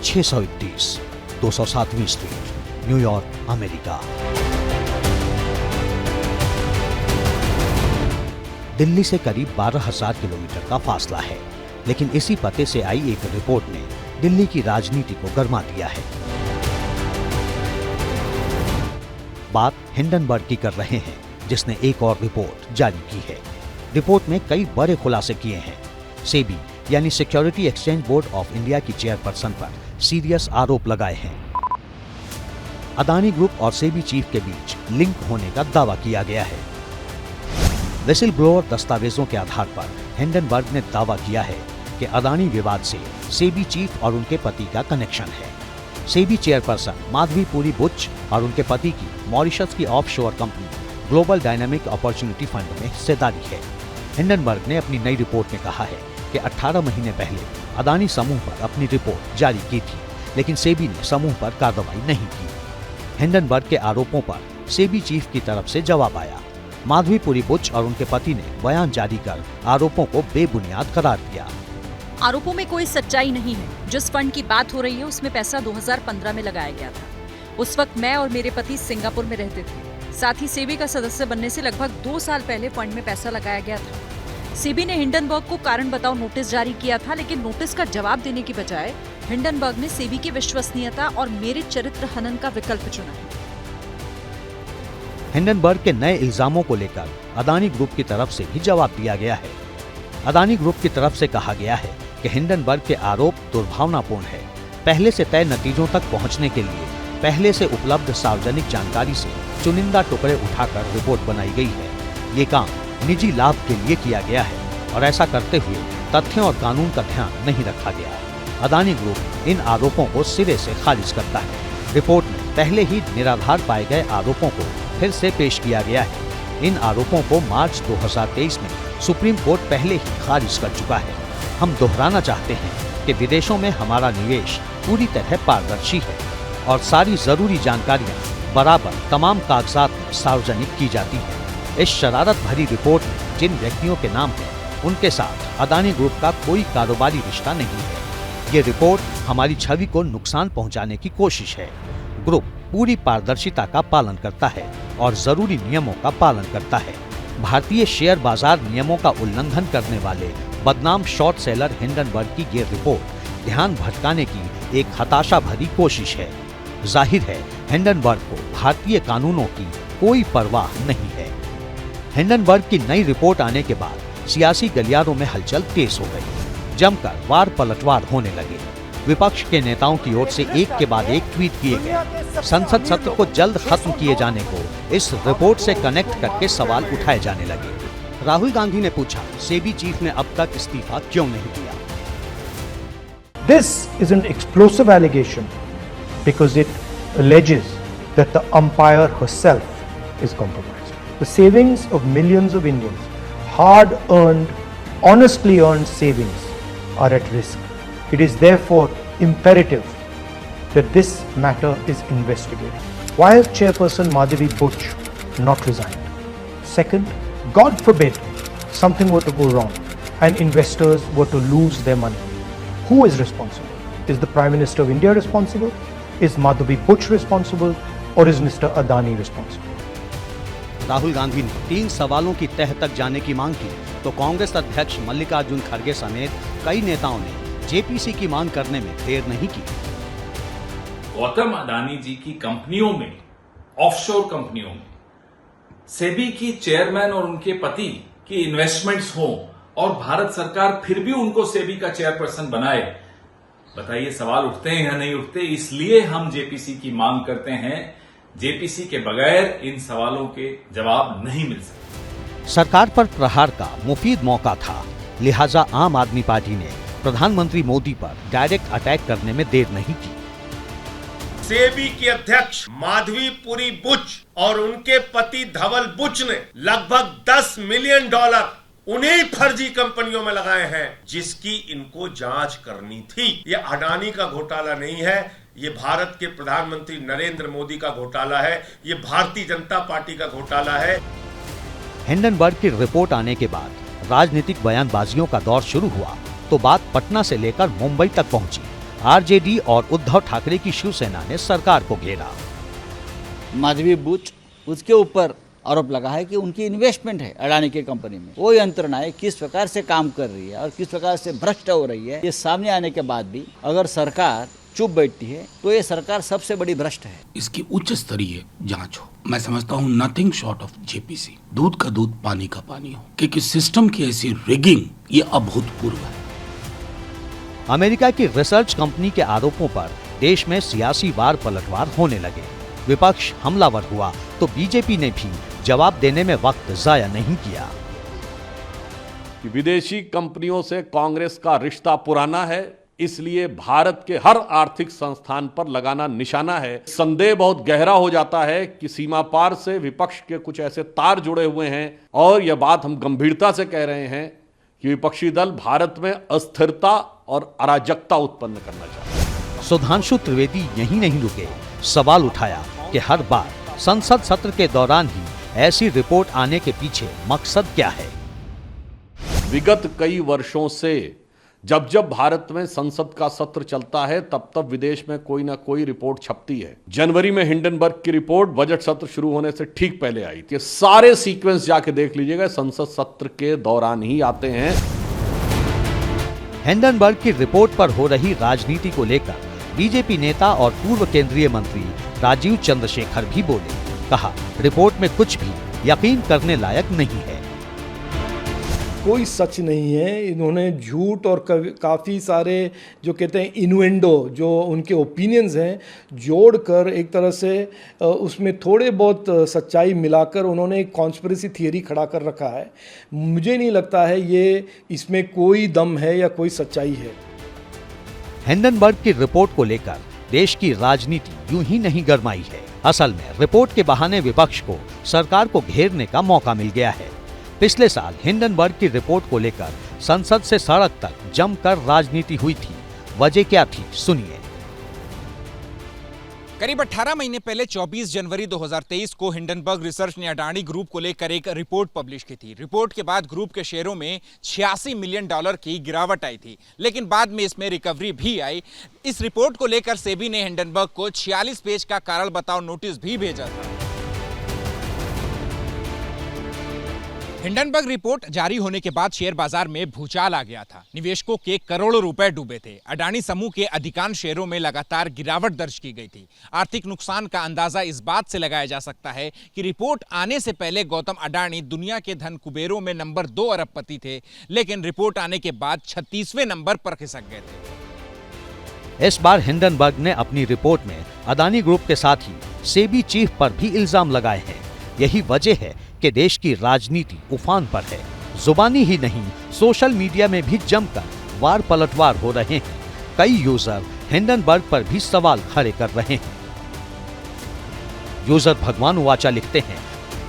631 207वीं street, New York, America. Delhi से करीब 12,000 kilometre का फासला है, लेकिन इसी पते से आई एक रिपोर्ट ने दिल्ली की राजनीति को गरमा दिया है। बात हिंडनबर्ग की कर रहे हैं, जिसने एक और रिपोर्ट जारी की है। रिपोर्ट में कई बड़े खुलासे किए हैं। सेबी यानी security exchange board of India की चेयरपर्सन पर सीरियस आरोप लगाए हैं। अदानी ग्रुप और सेबी चीफ के बीच लिंक होने का दावा किया गया है। विसिल ब्लोअर दस्तावेजों के आधार पर हिंडनबर्ग ने दावा किया है कि अदानी विवाद से सेबी चीफ और उनके पति का कनेक्शन है। सेबी चेयरपर्सन माधवी पुरी बुच और उनके पति की मॉरिशस की offshore company global dynamic opportunity fund में हिस्सेदारी है। हिंडनबर्ग ने अपनी नई रिपोर्ट में कहा है कि 18 महीने पहले अदानी समूह पर अपनी रिपोर्ट जारी की थी, लेकिन सेबी ने समूह पर कार्रवाई नहीं की। हिंडनबर्ग के आरोपों पर सेबी चीफ की तरफ से जवाब आया। माधवी पुरी बुच और उनके पति ने बयान जारी कर आरोपों को बेबुनियाद करार दिया। आरोपों में कोई सच्चाई नहीं है। जिस फंड की बात हो रही है उसमें पैसा 2015 में लगाया गया था। उस वक्त मैं और मेरे पति सिंगापुर में रहते थे। साथ ही सेबी का सदस्य बनने से लगभग 2 साल पहले फंड में पैसा लगाया गया था। सेबी ने हिंडनबर्ग को कारण बताओ नोटिस जारी किया था, लेकिन नोटिस का जवाब देने की बजाय हिंडनबर्ग ने सेबी की विश्वसनीयता और मेरे चरित्र हनन का विकल्प चुना है। हिंडनबर्ग के नए इल्जामों को लेकर अदानी ग्रुप की तरफ से भी जवाब दिया गया है। अदानी ग्रुप की तरफ से कहा गया है कि हिंडनबर्ग के आरोप दुर्भावनापूर्ण है। पहले से तय नतीजों तक पहुंचने के लिए पहले से उपलब्ध सार्वजनिक जानकारी से चुनिंदा टुकड़े उठाकर रिपोर्ट बनाई गई है। ये काम निजी लाभ के लिए किया गया है और ऐसा करते हुए तथ्यों और कानून का ध्यान नहीं रखा गया। अदानी ग्रुप इन आरोपों को सिरे से खारिज करता है। रिपोर्ट में पहले ही निराधार पाए गए आरोपों को फिर से पेश किया गया है। इन आरोपों को मार्च 2023 में सुप्रीम कोर्ट पहले ही खारिज कर चुका है। हम दोहराना चाहते हैं कि विदेशों में हमारा निवेश पूरी तरह पारदर्शी है और सारी जरूरी जानकारियां बराबर तमाम कागजात में सार्वजनिक की जाती है। इस शरारत भरी रिपोर्ट में जिन व्यक्तियों के नाम है उनके साथ अदानी ग्रुप का कोई कारोबारी रिश्ता नहीं है। ये रिपोर्ट हमारी छवि को नुकसान पहुंचाने की कोशिश है। ग्रुप पूरी पारदर्शिता का पालन करता है और जरूरी नियमों का पालन करता है। भारतीय शेयर बाजार नियमों का उल्लंघन करने वाले बदनाम शॉर्ट सेलर हिंडनबर्ग की ये रिपोर्ट ध्यान भटकाने की एक हताशा भरी कोशिश है। जाहिर है हिंडनबर्ग को भारतीय कानूनों की कोई परवाह नहीं है। हिंडनबर्ग की नई रिपोर्ट आने के बाद सियासी गलियारों में हलचल तेज हो गई। जमकर वार पलटवार होने लगे। विपक्ष के नेताओं की ओर से एक के बाद एक ट्वीट किए गए। संसद सत्र को जल्द खत्म किए जाने को इस रिपोर्ट से कनेक्ट करके सवाल उठाए जाने लगे। राहुल गांधी ने पूछा, सेबी चीफ ने अब तक इस्तीफा क्यों नहीं दिया? This is an explosive allegation because it alleges that the umpire herself is compromised. The savings of millions of Indians, hard-earned, honestly earned savings, are at risk. It is therefore imperative that this matter is investigated. Why has Chairperson Madhavi Buch not resigned? Second, God forbid something were to go wrong and investors were to lose their money. Who is responsible? Is the Prime Minister of India responsible? Is Madhavi Buch responsible? Or is Mr. Adani responsible? Rahul Gandhi ने 3 सवालों की तह तक जाने की मांग की तो कांग्रेस अध्यक्ष मल्लिकार्जुन खड़गे समेत कई नेताओं ने जेपीसी की मांग करने में देर नहीं की। गौतम अडानी जी की कंपनियों में, ऑफशोर कंपनियों में सेबी की चेयरमैन और उनके पति की इन्वेस्टमेंट्स हों और भारत सरकार फिर भी उनको सेबी का चेयरपर्सन बनाए, बताइए सवाल उठते हैं या नहीं उठते? इसलिए हम जेपीसी की मांग करते हैं। जेपीसी के बगैर इन सवालों के जवाब नहीं मिल सकते। सरकार पर प्रहार का मुफीद मौका था, लिहाजा आम आदमी पार्टी ने प्रधानमंत्री मोदी पर डायरेक्ट अटैक करने में देर नहीं की। सेबी की अध्यक्ष माधवी पुरी बुच और उनके पति धवल बुच ने लगभग $10 मिलियन उन्हीं फर्जी कंपनियों में लगाए हैं जिसकी इनको जांच करनी थी। ये अडानी का घोटाला नहीं है, ये भारत के प्रधानमंत्री नरेंद्र मोदी का घोटाला है, ये भारतीय जनता पार्टी का घोटाला है। हिंडनबर्ग की रिपोर्ट आने के बाद राजनीतिक बयानबाजियों का दौर शुरू हुआ तो बात पटना से लेकर मुंबई तक पहुंची। आरजेडी और उद्धव ठाकरे की शिवसेना ने सरकार को घेरा। माधवी बुच, उसके ऊपर आरोप लगा है कि उनकी इन्वेस्टमेंट है अडानी की कंपनी में, वो यंत्रणाएं किस प्रकार से काम कर रही है और किस प्रकार से भ्रष्ट हो रही है, ये सामने आने के बाद भी अगर सरकार चुप बैठती है तो ये सरकार सबसे बड़ी भ्रष्ट है। इसकी उच्च स्तरीय जांच हो। मैं समझता हूँ नथिंग शॉर्ट ऑफ जेपीसी, दूध का दूध पानी का पानी हो, क्योंकि सिस्टम की ऐसी रिगिंग ये अभूतपूर्व है। अमेरिका की रिसर्च कंपनी के आरोपों पर देश में सियासी वार पलटवार होने लगे। विपक्ष हमलावर हुआ तो बीजेपी ने भी जवाब देने में वक्त जाया नहीं किया। विदेशी कंपनियों से कांग्रेस का रिश्ता पुराना है, इसलिए भारत के हर आर्थिक संस्थान पर लगाना निशाना है। संदेह बहुत गहरा हो जाता है कि सीमा पार से विपक्ष के कुछ ऐसे तार जुड़े हुए हैं और यह बात हम गंभीरता से कह रहे हैं कि विपक्षी दल भारत में अस्थिरता और अराजकता उत्पन्न करना चाहते हैं। सुधांशु त्रिवेदी यहीं नहीं रुके, सवाल उठाया कि हर बार संसद सत्र के दौरान ही ऐसी रिपोर्ट आने के पीछे मकसद क्या है। विगत कई वर्षों से जब जब भारत में संसद का सत्र चलता है तब तब विदेश में कोई ना कोई रिपोर्ट छपती है। जनवरी में हिंडनबर्ग की रिपोर्ट बजट सत्र शुरू होने से ठीक पहले आई थी। सारे सीक्वेंस जाके देख लीजिएगा, संसद सत्र के दौरान ही आते हैं। हिंडनबर्ग की रिपोर्ट पर हो रही राजनीति को लेकर बीजेपी नेता और पूर्व केंद्रीय मंत्री राजीव चंद्रशेखर भी बोले। कहा, रिपोर्ट में कुछ भी यकीन करने लायक नहीं है। कोई सच नहीं है। इन्होंने झूठ और काफ़ी सारे जो कहते हैं इन्वेंडो, जो उनके ओपिनियंस हैं, जोड़कर एक तरह से उसमें थोड़े बहुत सच्चाई मिलाकर उन्होंने एक कॉन्स्पिरेसी थियरी खड़ा कर रखा है। मुझे नहीं लगता है ये इसमें कोई दम है या कोई सच्चाई है। हिंडनबर्ग की रिपोर्ट को लेकर देश की राजनीति यूं ही नहीं गरमाई है। असल में रिपोर्ट के बहाने विपक्ष को सरकार को घेरने का मौका मिल गया है। पिछले साल हिंडनबर्ग की रिपोर्ट को लेकर संसद से सड़क तक जमकर राजनीति हुई थी। वजह क्या थी, सुनिए। करीब 18 महीने पहले 24 जनवरी 2023 को हिंडनबर्ग रिसर्च ने अडानी ग्रुप को लेकर एक रिपोर्ट पब्लिश की थी। रिपोर्ट के बाद ग्रुप के शेयरों में $86 मिलियन की गिरावट आई थी, लेकिन बाद में इसमें रिकवरी भी आई। इस रिपोर्ट को लेकर सेबी ने हिंडनबर्ग को 46 पेज का कारण बताओ नोटिस भी भेजा था। हिंडनबर्ग रिपोर्ट जारी होने के बाद शेयर बाजार में भूचाल आ गया था। निवेशकों के करोड़ों रुपए डूबे थे। अडानी समूह के अधिकांश शेयरों में लगातार गिरावट दर्ज की गई थी। आर्थिक नुकसान का अंदाजा इस बात से लगाया जा सकता है कि रिपोर्ट आने से पहले गौतम अडानी दुनिया के धन कुबेरों में नंबर 2 अरबपति थे, लेकिन रिपोर्ट आने के बाद 36वें नंबर पर खिसक गए थे। इस बार हिंडनबर्ग ने अपनी रिपोर्ट में अडानी ग्रुप के साथ ही सेबी चीफ पर भी इल्जाम लगाए हैं। यही वजह है कि देश की राजनीति उफान पर है। जुबानी ही नहीं, सोशल मीडिया में भी जमकर वार पलटवार हो रहे हैं। कई यूजर हिंडनबर्ग पर भी सवाल खड़े कर रहे हैं। यूजर भगवान वाचा लिखते हैं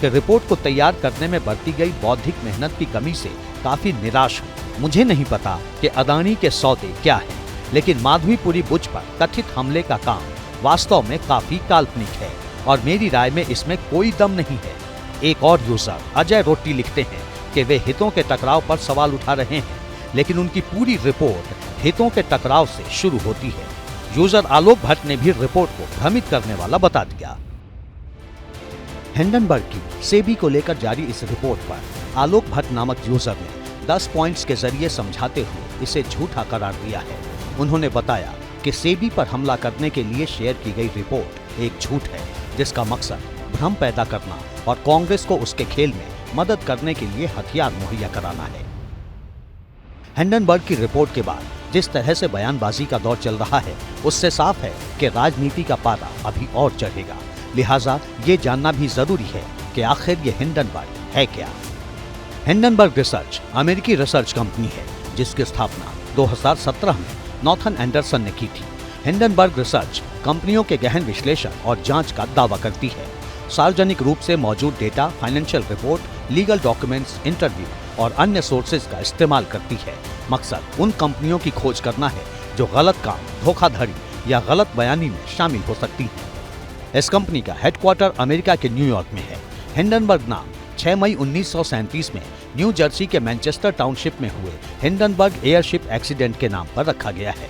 कि रिपोर्ट को तैयार करने में बरती गई बौद्धिक मेहनत की कमी से काफी निराश हूं। मुझे नहीं पता कि अडानी के सौदे क्या हैं, लेकिन माधवीपुरी बुच पर कथित हमले का काम वास्तव में काफी काल्पनिक है और मेरी राय में इसमें कोई दम नहीं है। एक और यूजर अजय रोटी लिखते हैं कि वे हितों के टकराव पर सवाल उठा रहे हैं, लेकिन उनकी पूरी रिपोर्ट हितों के टकराव से शुरू होती है। यूजर आलोक भट्ट ने भी रिपोर्ट को भ्रमित करने वाला बता दिया। हिंडनबर्ग की सेबी को लेकर जारी इस रिपोर्ट पर आलोक भट्ट नामक यूजर ने 10 पॉइंट्स के जरिए समझाते हुए इसे झूठा करार दिया है। उन्होंने बताया कि सेबी पर हमला करने के लिए शेयर की गई रिपोर्ट एक झूठ है, जिसका मकसद भ्रम पैदा करना और कांग्रेस को उसके खेल में मदद करने के लिए हथियार मुहैया कराना है। हिंडनबर्ग की रिपोर्ट के बाद जिस तरह से बयानबाजी का दौर चल रहा है, उससे साफ है कि राजनीति का पारा अभी और चढ़ेगा। लिहाजा ये जानना भी जरूरी है कि आखिर ये हिंडनबर्ग है क्या। हिंडनबर्ग रिसर्च अमेरिकी रिसर्च कंपनी है, जिसकी स्थापना 2017 में नॉर्थन एंडरसन ने की थी। हिंडनबर्ग रिसर्च कंपनियों के गहन विश्लेषण और जांच का दावा करती है। सार्वजनिक रूप से मौजूद data, financial report, legal documents, interview और अन्य सोर्सेज का इस्तेमाल करती है। मकसद उन कंपनियों की खोज करना है जो गलत काम, धोखाधड़ी या गलत बयानी में शामिल हो सकती हैं। इस कंपनी का हेडक्वार्टर अमेरिका के न्यूयॉर्क में है। हिंडनबर्ग नाम 6 मई 1937 में न्यू जर्सी के मैनचेस्टर टाउनशिप में हुए हिंडनबर्ग एयरशिप एक्सीडेंट के नाम पर रखा गया है।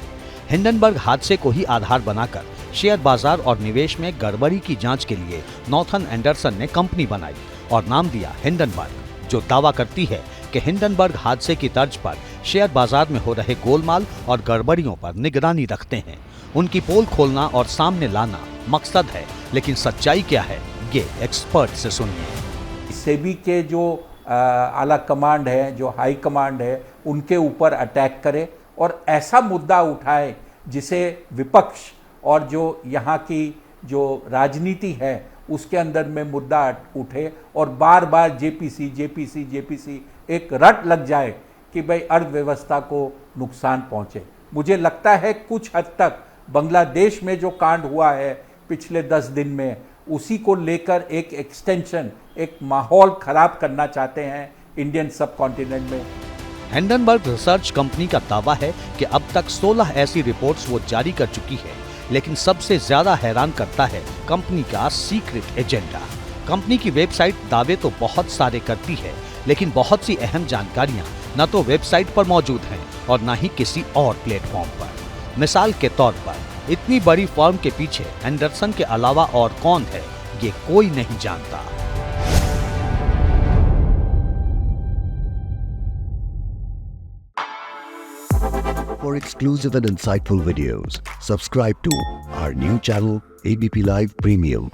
हिंडनबर्ग हादसे को ही आधार बनाकर शेयर बाजार और निवेश में गड़बड़ी की जांच के लिए नॉर्थन एंडरसन ने कंपनी बनाई और नाम दिया हिंडनबर्ग, जो दावा करती है कि हिंडनबर्ग हादसे की तर्ज पर शेयर बाजार में हो रहे गोलमाल और गड़बड़ियों पर निगरानी रखते हैं। उनकी पोल खोलना और सामने लाना मकसद है, लेकिन सच्चाई क्या है ये एक्सपर्ट से सुनिए। सेबी के जो आला कमांड है, जो हाई कमांड है, उनके ऊपर अटैक करे और ऐसा मुद्दा उठाए जिसे विपक्ष और जो यहाँ की जो राजनीति है उसके अंदर में मुद्दा उठे और बार बार जेपीसी एक रट लग जाए कि भाई अर्थव्यवस्था को नुकसान पहुँचे। मुझे लगता है कुछ हद तक बांग्लादेश में जो कांड हुआ है पिछले 10 दिन में, उसी को लेकर एक एक्सटेंशन, एक माहौल खराब करना चाहते हैं इंडियन सब कॉन्टिनेंट में। हिंडनबर्ग रिसर्च कंपनी का दावा है कि अब तक 16 ऐसी रिपोर्ट्स वो जारी कर चुकी है, लेकिन सबसे ज्यादा हैरान करता है कंपनी का सीक्रेट एजेंडा। कंपनी की वेबसाइट दावे तो बहुत सारे करती है, लेकिन बहुत सी अहम जानकारियां न तो वेबसाइट पर मौजूद हैं और न ही किसी और प्लेटफॉर्म पर। मिसाल के तौर पर इतनी बड़ी फर्म के पीछे एंडरसन के अलावा और कौन है, ये कोई नहीं जानता। For exclusive and insightful videos, subscribe to our new channel ABP Live Premium.